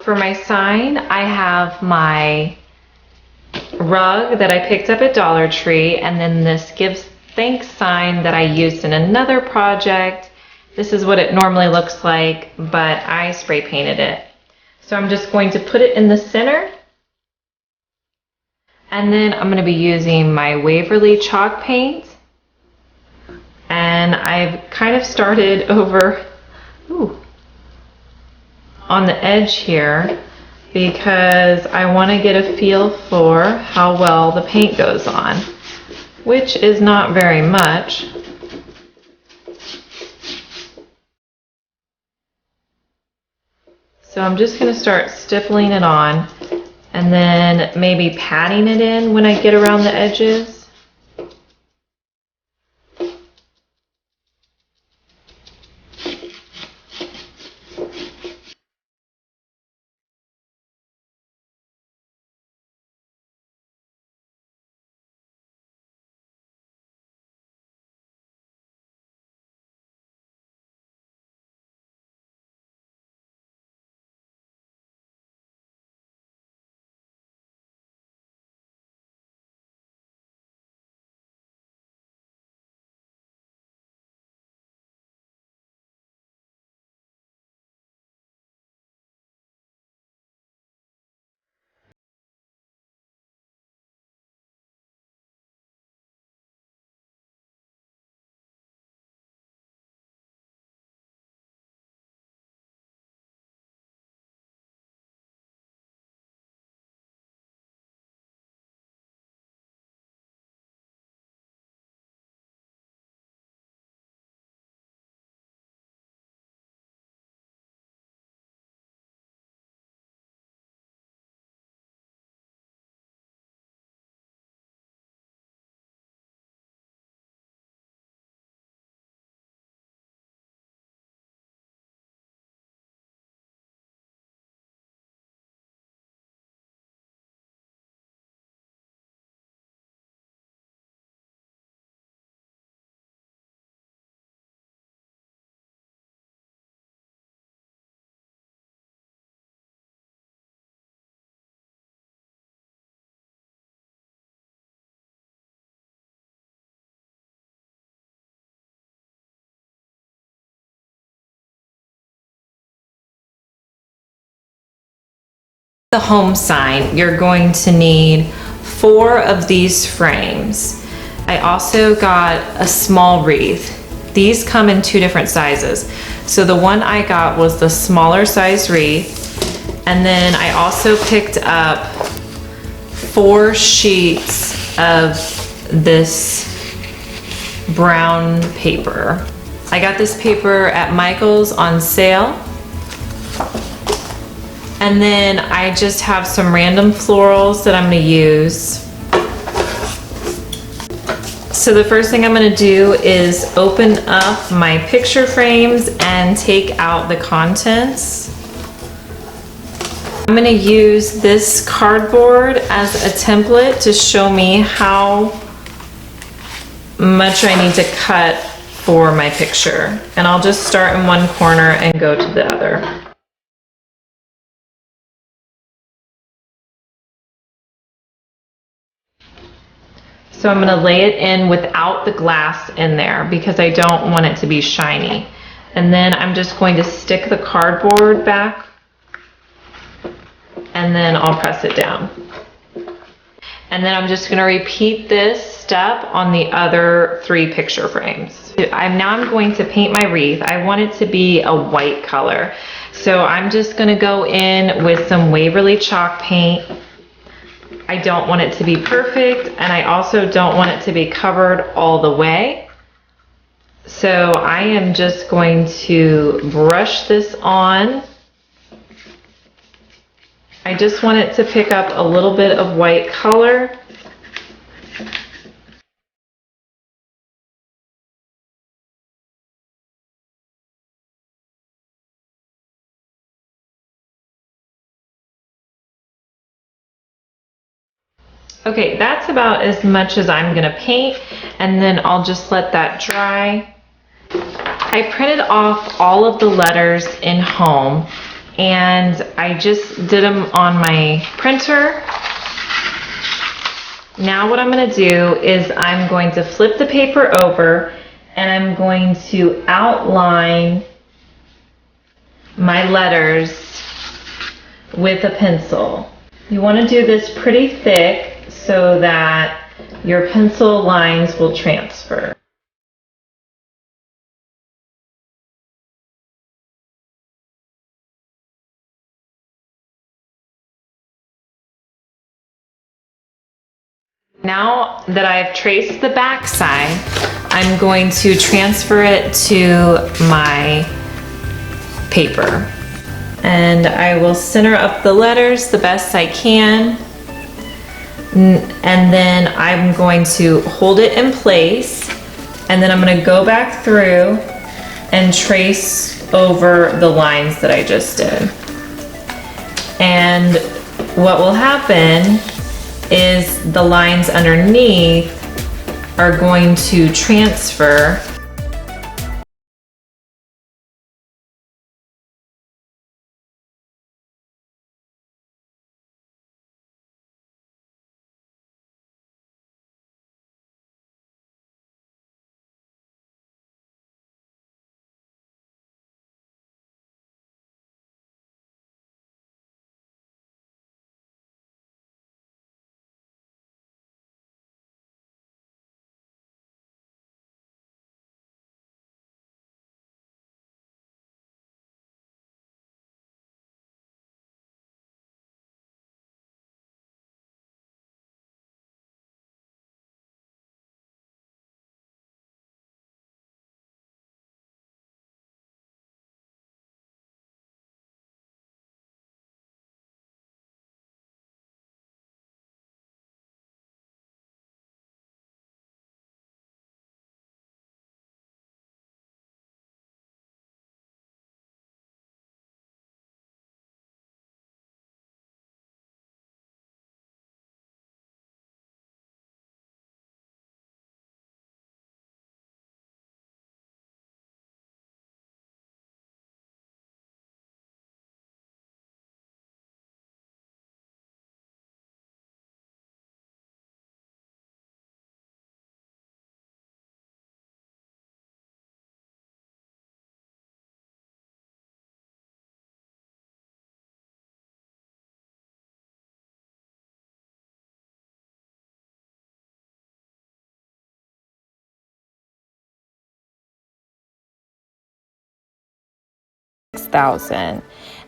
For my sign, I have my rug that I picked up at Dollar Tree, and then this gives thanks sign that I used in another project. This is what it normally looks like, but I spray painted it. So I'm just going to put it in the center, and then I'm going to be using my Waverly chalk paint, and I've kind of started over on the edge here because I want to get a feel for how well the paint goes on, which is not very much. So I'm just going to start stippling it on and then maybe patting it in when I get around the edges. The home sign, you're going to need 4 of these frames. I also got a small wreath. These come in 2 different sizes. So the one I got was the smaller size wreath, and then I also picked up 4 sheets of this brown paper. I got this paper at Michael's on sale. And then I just have some random florals that I'm going to use. So the first thing I'm going to do is open up my picture frames and take out the contents. I'm going to use this cardboard as a template to show me how much I need to cut for my picture. And I'll just start in one corner and go to the other. So I'm going to lay it in without the glass in there because I don't want it to be shiny. And then I'm just going to stick the cardboard back, and then I'll press it down. And then I'm just going to repeat this step on the other 3 picture frames. Now I'm going to paint my wreath. I want it to be a white color. So I'm just going to go in with some Waverly chalk paint. I don't want it to be perfect, and I also don't want it to be covered all the way. So I am just going to brush this on. I just want it to pick up a little bit of white color. Okay, that's about as much as I'm gonna paint, and then I'll just let that dry. I printed off all of the letters in home, and I just did them on my printer. Now what I'm going to do is I'm going to flip the paper over and I'm going to outline my letters with a pencil. You want to do this pretty thick so that your pencil lines will transfer. Now that I've traced the back side, I'm going to transfer it to my paper. And I will center up the letters the best I can. And then I'm going to hold it in place. And then I'm going to go back through and trace over the lines that I just did. And what will happen is the lines underneath are going to transfer.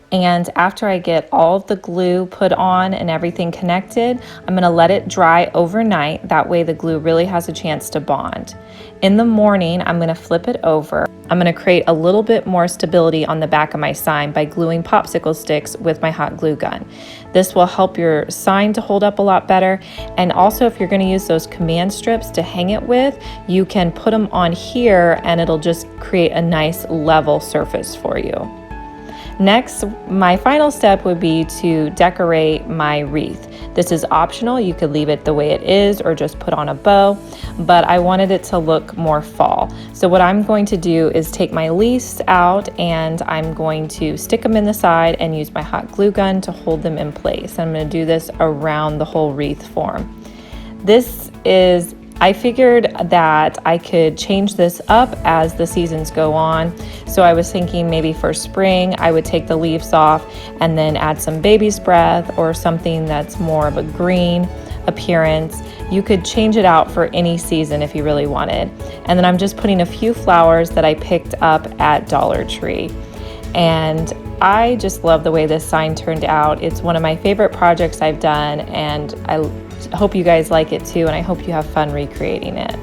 And after I get all of the glue put on and everything connected, I'm going to let it dry overnight. That way the glue really has a chance to bond. In the morning, I'm going to flip it over. I'm going to create a little bit more stability on the back of my sign by gluing popsicle sticks with my hot glue gun. This will help your sign to hold up a lot better. And also, if you're going to use those command strips to hang it with, you can put them on here and it'll just create a nice level surface for you. Next, my final step would be to decorate my wreath. This is optional. You could leave it the way it is or just put on a bow, but I wanted it to look more fall. So what I'm going to do is take my leaves out and I'm going to stick them in the side and use my hot glue gun to hold them in place. I'm going to do this around the whole wreath form. I figured that I could change this up as the seasons go on. So I was thinking maybe for spring, I would take the leaves off and then add some baby's breath or something that's more of a green appearance. You could change it out for any season if you really wanted. And then I'm just putting a few flowers that I picked up at Dollar Tree. And I just love the way this sign turned out. It's one of my favorite projects I've done, and I hope you guys like it too, and I hope you have fun recreating it.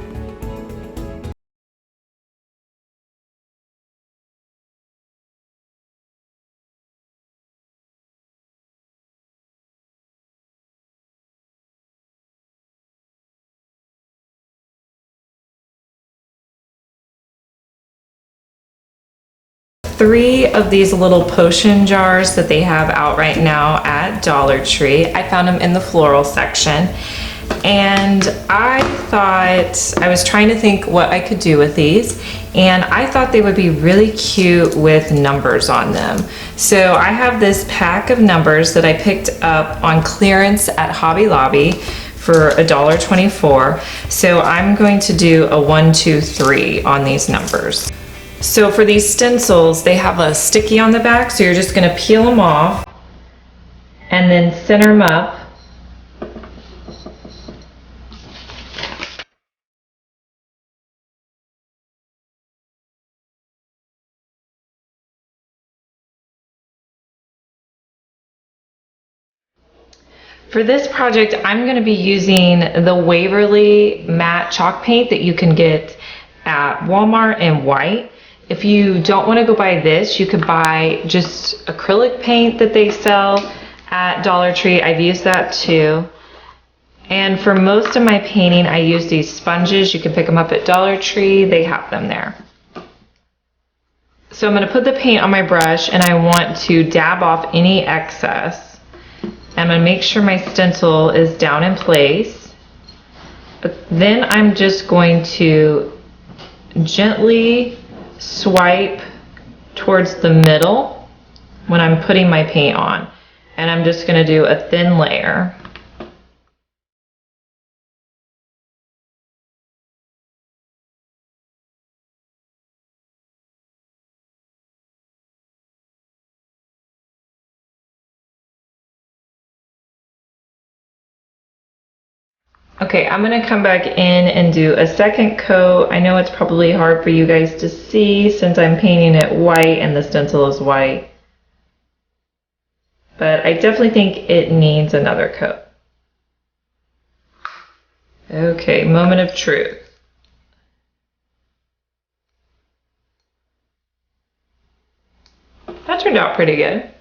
Three of these little potion jars that they have out right now at Dollar Tree. I found them in the floral section. And I thought, I was trying to think what I could do with these, and I thought they would be really cute with numbers on them. So I have this pack of numbers that I picked up on clearance at Hobby Lobby for $1.24. So I'm going to do a 1, 2, 3 on these numbers. So for these stencils, they have a sticky on the back, so you're just gonna peel them off and then center them up. For this project, I'm going to be using the Waverly matte chalk paint that you can get at Walmart in white. If you don't want to go buy this, you could buy just acrylic paint that they sell at Dollar Tree. I've used that too. And for most of my painting, I use these sponges. You can pick them up at Dollar Tree. They have them there. So I'm going to put the paint on my brush, and I want to dab off any excess. I'm going to make sure my stencil is down in place. But then I'm just going to gently swipe towards the middle when I'm putting my paint on. And I'm just going to do a thin layer. Okay, I'm gonna come back in and do a second coat. I know it's probably hard for you guys to see since I'm painting it white and the stencil is white, but I definitely think it needs another coat. Okay, moment of truth. That turned out pretty good.